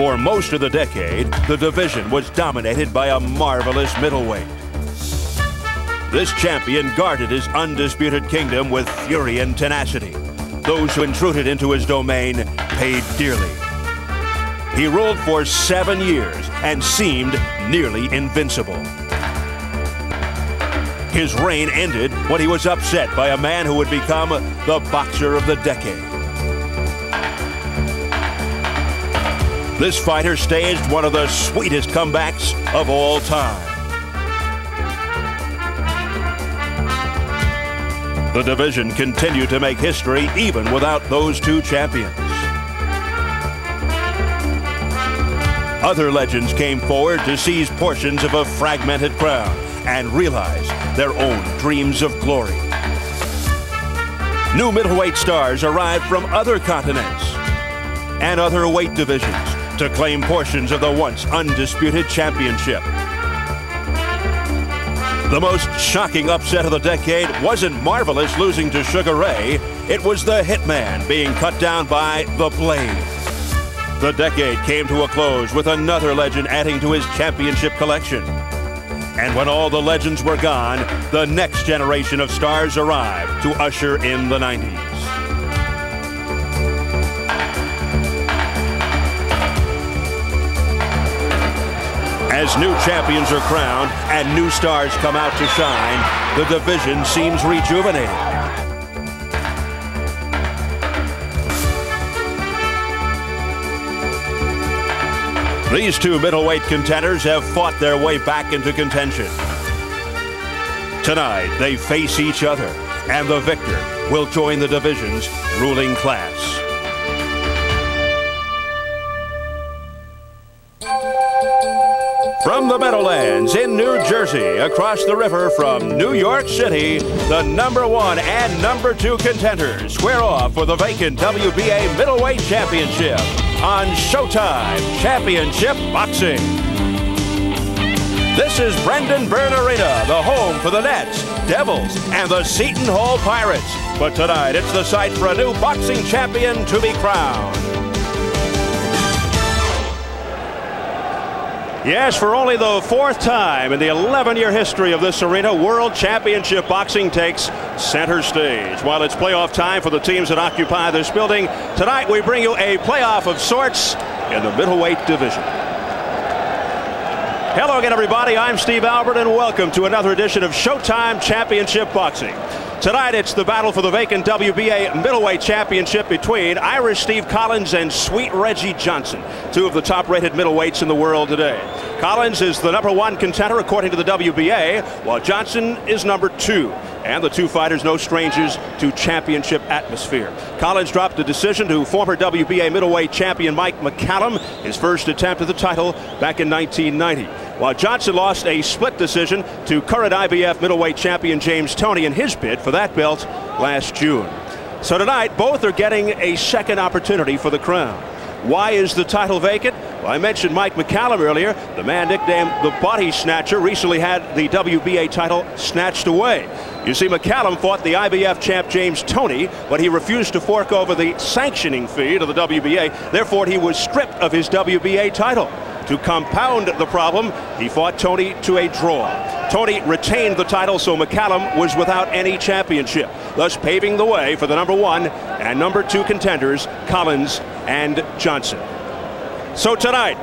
For most of the decade, the division was dominated by a marvelous middleweight. This champion guarded his undisputed kingdom with fury and tenacity. Those who intruded into his domain paid dearly. He ruled for 7 years and seemed nearly invincible. His reign ended when he was upset by a man who would become the boxer of the decade. This fighter staged one of the sweetest comebacks of all time. The division continued to make history even without those two champions. Other legends came forward to seize portions of a fragmented crown and realize their own dreams of glory. New middleweight stars arrived from other continents and other weight divisions to claim portions of the once undisputed championship. The most shocking upset of the decade wasn't Marvelous losing to Sugar Ray. It was the Hitman being cut down by the Blade. The decade came to a close with another legend adding to his championship collection. And when all the legends were gone, the next generation of stars arrived to usher in the 90s. As new champions are crowned and new stars come out to shine, the division seems rejuvenated. These two middleweight contenders have fought their way back into contention. Tonight, they face each other, and the victor will join the division's ruling class. From the Meadowlands in New Jersey, across the river from New York City, the #1 and #2 contenders square off for the vacant WBA Middleweight Championship on Showtime Championship Boxing. This is Brendan Byrne Arena, the home for the Nets, Devils, and the Seton Hall Pirates. But tonight, it's the site for a new boxing champion to be crowned. Yes, for only the 4th time in the 11-year history of this arena, World Championship Boxing takes center stage. While it's playoff time for the teams that occupy this building, tonight we bring you a playoff of sorts in the middleweight division. Hello again, everybody. I'm Steve Albert, and welcome to another edition of Showtime Championship Boxing. Tonight, it's the battle for the vacant WBA Middleweight Championship between Irish Steve Collins and Sweet Reggie Johnson, two of the top-rated middleweights in the world today. Collins is the #1 contender according to the WBA, while Johnson is #2. And the two fighters no strangers to championship atmosphere. Collins dropped a decision to former WBA middleweight champion Mike McCallum, his first attempt at the title back in 1990. While Johnson lost a split decision to current IBF middleweight champion James Toney in his bid for that belt last June. So tonight, both are getting a second opportunity for the crown. Why is the title vacant? Well, I mentioned Mike McCallum earlier. The man nicknamed the Body Snatcher recently had the WBA title snatched away. You see, McCallum fought the IBF champ James Toney, but he refused to fork over the sanctioning fee to the WBA. Therefore, he was stripped of his WBA title. To compound the problem, he fought Toney to a draw. Toney retained the title, so McCallum was without any championship, thus paving the way for the #1 and #2 contenders, Collins and Johnson. So tonight,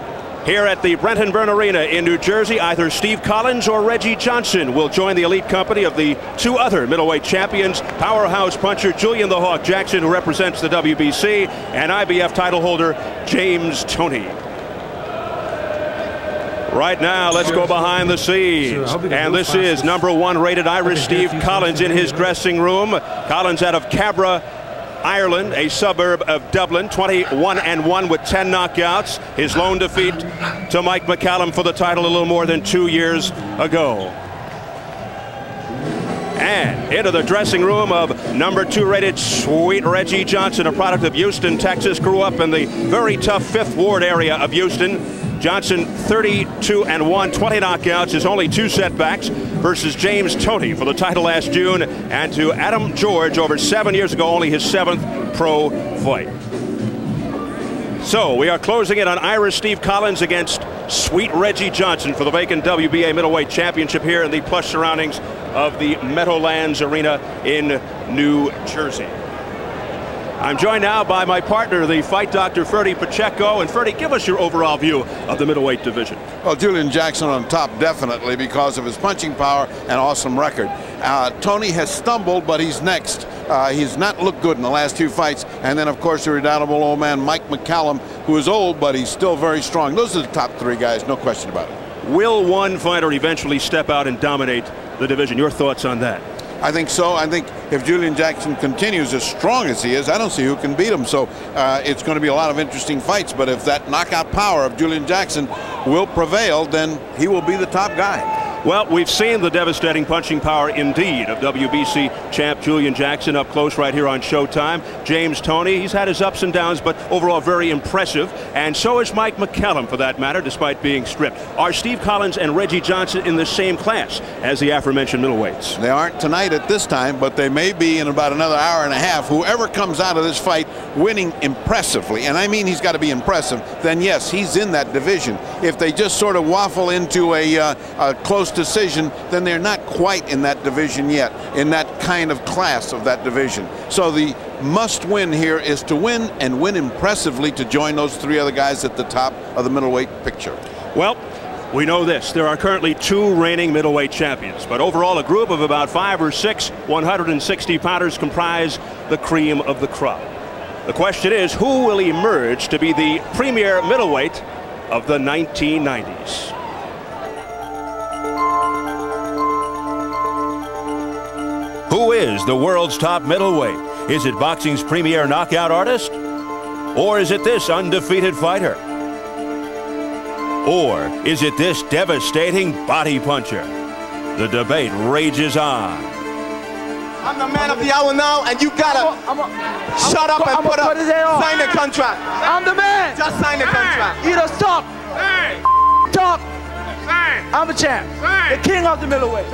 here at the Brendan Byrne Arena in New Jersey, either Steve Collins or Reggie Johnson will join the elite company of the two other middleweight champions, powerhouse puncher Julian the Hawk Jackson, who represents the WBC, and IBF title holder James Toney. Right now, let's go behind the scenes. And this is #1 rated Irish Steve Collins in his dressing room. Collins out of Cabra, Ireland, a suburb of Dublin, 21-1 with 10 knockouts. His lone defeat to Mike McCallum for the title a little more than 2 years ago. And into the dressing room of #2 rated Sweet Reggie Johnson, a product of Houston, Texas, grew up in the very tough 5th Ward area of Houston. Johnson 32-1, 20 knockouts, his only 2 setbacks versus James Toney for the title last June, and to Adam George over 7 years ago, only his 7th pro fight. So we are closing in on Irish Steve Collins against Sweet Reggie Johnson for the vacant WBA middleweight championship here in the plush surroundings of the Meadowlands Arena in New Jersey. I'm joined now by my partner, the fight doctor, Ferdy Pacheco. And Ferdy, give us your overall view of the middleweight division. Well, Julian Jackson on top definitely because of his punching power and awesome record. Tony has stumbled, but he's next. He's not looked good in the last two fights. And then, of course, the redoubtable old man, Mike McCallum, who is old, but he's still very strong. Those are the top three guys, no question about it. Will one fighter eventually step out and dominate the division? Your thoughts on that? I think so. I think if Julian Jackson continues as strong as he is, I don't see who can beat him. So it's going to be a lot of interesting fights. But if that knockout power of Julian Jackson will prevail, then he will be the top guy. Well, we've seen the devastating punching power indeed of WBC champ Julian Jackson up close right here on Showtime. James Toney, he's had his ups and downs, but overall very impressive. And so is Mike McCallum, for that matter, despite being stripped. Are Steve Collins and Reggie Johnson in the same class as the aforementioned middleweights? They aren't tonight at this time, but they may be in about another hour and a half. Whoever comes out of this fight winning impressively, and I mean he's got to be impressive, then yes, he's in that division. If they just sort of waffle into a close decision, then they're not quite in that division yet, in that kind of class of that division. So the must win here is to win, and win impressively, to join those three other guys at the top of the middleweight picture. Well, we know this. There are currently 2 reigning middleweight champions, but overall a group of about 5 or 6 160-pounders comprise the cream of the crop. The question is, who will emerge to be the premier middleweight of the 1990s? Who is the world's top middleweight? Is it boxing's premier knockout artist? Or is it this undefeated fighter? Or is it this devastating body puncher? The debate rages on. I'm the man of the hour now, and you gotta shut up and put up. Sign the contract. I'm the man. Just sign the contract. Either stop. Talk. I'm a champ. The king of the middleweight.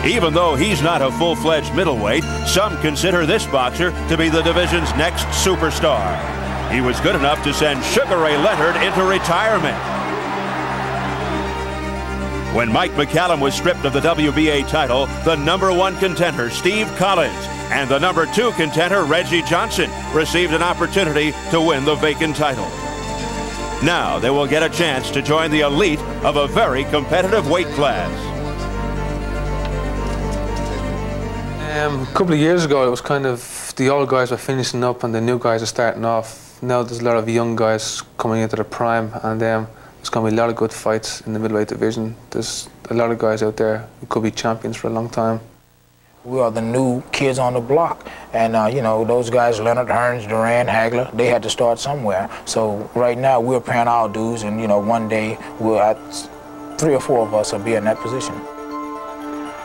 Even though he's not a full-fledged middleweight, some consider this boxer to be the division's next superstar. He was good enough to send Sugar Ray Leonard into retirement. When Mike McCallum was stripped of the WBA title, the #1 contender, Steve Collins, and the #2 contender, Reggie Johnson, received an opportunity to win the vacant title. Now they will get a chance to join the elite of a very competitive weight class. A couple of years ago, it was kind of the old guys were finishing up and the new guys are starting off. Now there's a lot of young guys coming into their prime, and there's going to be a lot of good fights in the middleweight division. There's a lot of guys out there who could be champions for a long time. We are the new kids on the block, and you know, those guys, Leonard, Hearns, Duran, Hagler, they had to start somewhere. So right now we're paying our dues, and you know, one day we'll 3 or 4 of us will be in that position.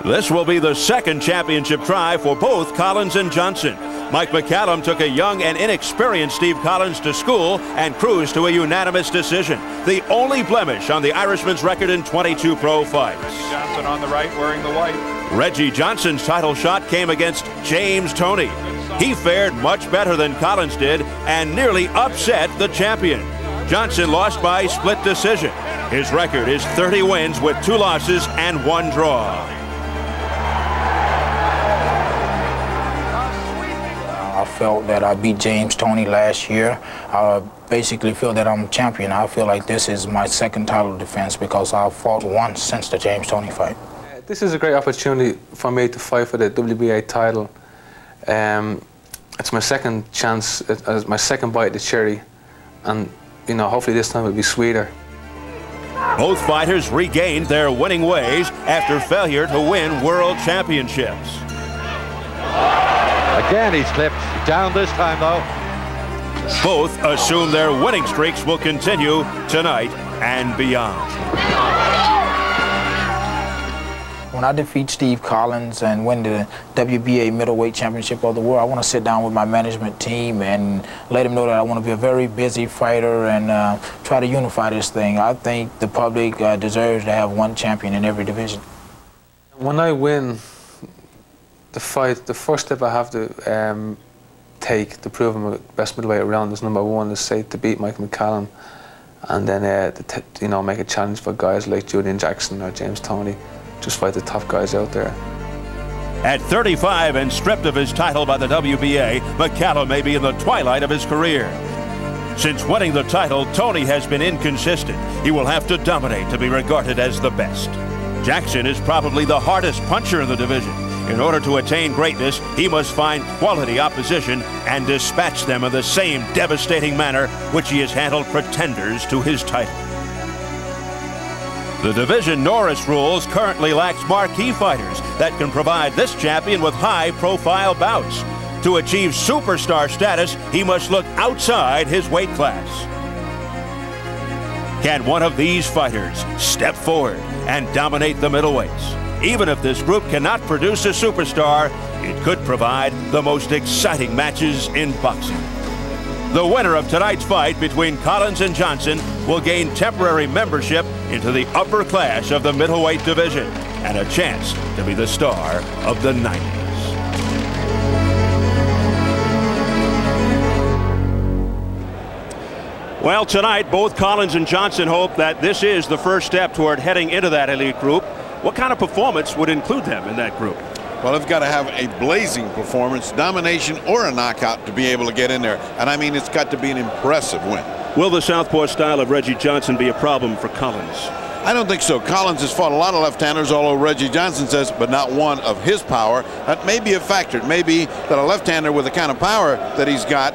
This will be the second championship try for both Collins and Johnson. Mike McCallum took a young and inexperienced Steve Collins to school and cruised to a unanimous decision, the only blemish on the Irishman's record in 22 pro fights. Reggie Johnson on the right, wearing the white. Reggie Johnson's title shot came against James Toney. He fared much better than Collins did and nearly upset the champion. Johnson lost by split decision. His record is 30 wins with 2 losses and 1 draw. I felt that I beat James Toney last year. I basically feel that I'm a champion. I feel like this is my second title defense because I've fought once since the James Toney fight. This is a great opportunity for me to fight for the WBA title. It's my second chance, it's my second bite at the cherry, and you know, hopefully this time it'll be sweeter. Both fighters regained their winning ways after failure to win world championships. Again, he's clipped down this time, though. Both assume their winning streaks will continue tonight and beyond. When I defeat Steve Collins and win the WBA middleweight championship of the world, I want to sit down with my management team and let them know that I want to be a very busy fighter and try to unify this thing. I think the public deserves to have one champion in every division. When I win the fight, the first step I have to take to prove I'm the best middleweight around is #1 is say to beat Michael McCallum, and then you know, make a challenge for guys like Julian Jackson or James Toney, just fight the top guys out there. At 35 and stripped of his title by the WBA, McCallum may be in the twilight of his career. Since winning the title, Toney has been inconsistent. He will have to dominate to be regarded as the best. Jackson is probably the hardest puncher in the division. In order to attain greatness, he must find quality opposition and dispatch them in the same devastating manner which he has handled pretenders to his title. The division Norris rules currently lacks marquee fighters that can provide this champion with high-profile bouts. To achieve superstar status, he must look outside his weight class. Can one of these fighters step forward and dominate the middleweights? Even if this group cannot produce a superstar, it could provide the most exciting matches in boxing. The winner of tonight's fight between Collins and Johnson will gain temporary membership into the upper class of the middleweight division and a chance to be the star of the 90s. Well, tonight, both Collins and Johnson hope that this is the first step toward heading into that elite group. What kind of performance would include them in that group? Well, they've got to have a blazing performance, domination or a knockout to be able to get in there. And I mean, it's got to be an impressive win. Will the southpaw style of Reggie Johnson be a problem for Collins? I don't think so. Collins has fought a lot of left-handers, although Reggie Johnson says, but not one of his power. That may be a factor. It may be that a left-hander with the kind of power that he's got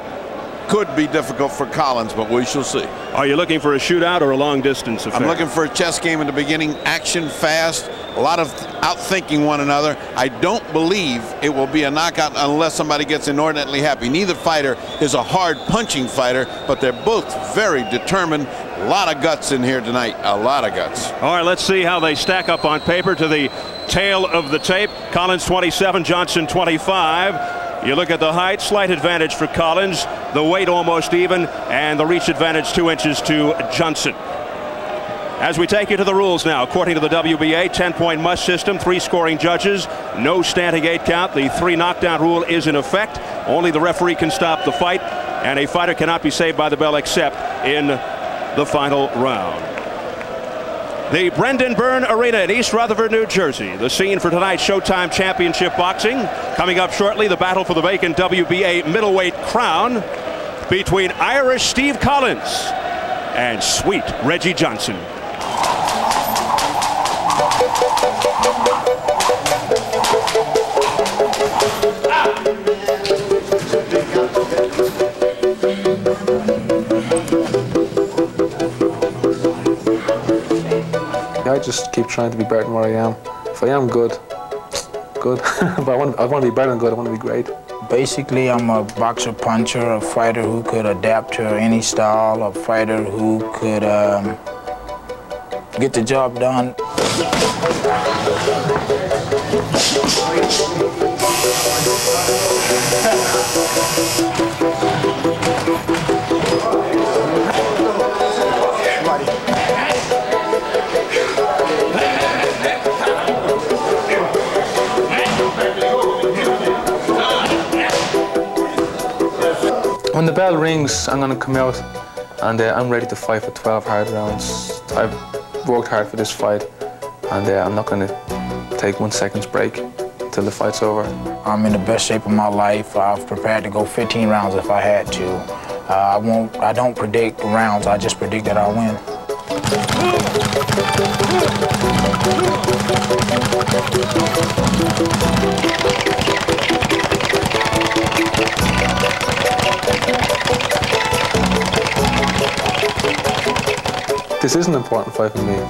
could be difficult for Collins, but we shall see. Are you looking for a shootout or a long-distance affair? I'm looking for a chess game in the beginning, action fast, a lot of outthinking one another. I don't believe it will be a knockout unless somebody gets inordinately happy. Neither fighter is a hard punching fighter, but they're both very determined. A lot of guts in here tonight, a lot of guts. All right, let's see how they stack up on paper to the tail of the tape. Collins 27, Johnson 25. You look at the height, slight advantage for Collins, the weight almost even, and the reach advantage 2 inches to Johnson. As we take you to the rules now, according to the WBA, 10-point must system, 3 scoring judges, no standing 8 count. The 3 knockdown rule is in effect. Only the referee can stop the fight, and a fighter cannot be saved by the bell except in the final round. The Brendan Byrne Arena in East Rutherford, New Jersey. The scene for tonight's Showtime Championship Boxing. Coming up shortly, the battle for the vacant WBA middleweight crown between Irish Steve Collins and sweet Reggie Johnson. I just keep trying to be better than where I am. If I am good, good. But I want to be better than good. I want to be great. Basically, I'm a boxer puncher, a fighter who could adapt to any style, a fighter who could get the job done. When the bell rings, I'm going to come out and I'm ready to fight for 12 hard rounds. I've worked hard for this fight and I'm not going to take 1 second's break until the fight's over. I'm in the best shape of my life. I've prepared to go 15 rounds if I had to. I don't predict rounds, I just predict that I'll win. This is an important fight for me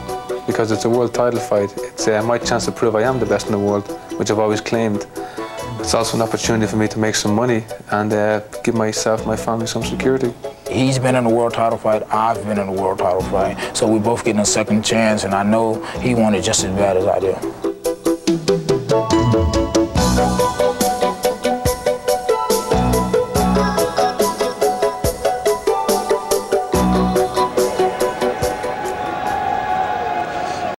because it's a world title fight. It's my chance to prove I am the best in the world, which I've always claimed. It's also an opportunity for me to make some money and give myself, my family some security. He's been in a world title fight, I've been in a world title fight, so we're both getting a second chance, and I know he wanted just as bad as I do.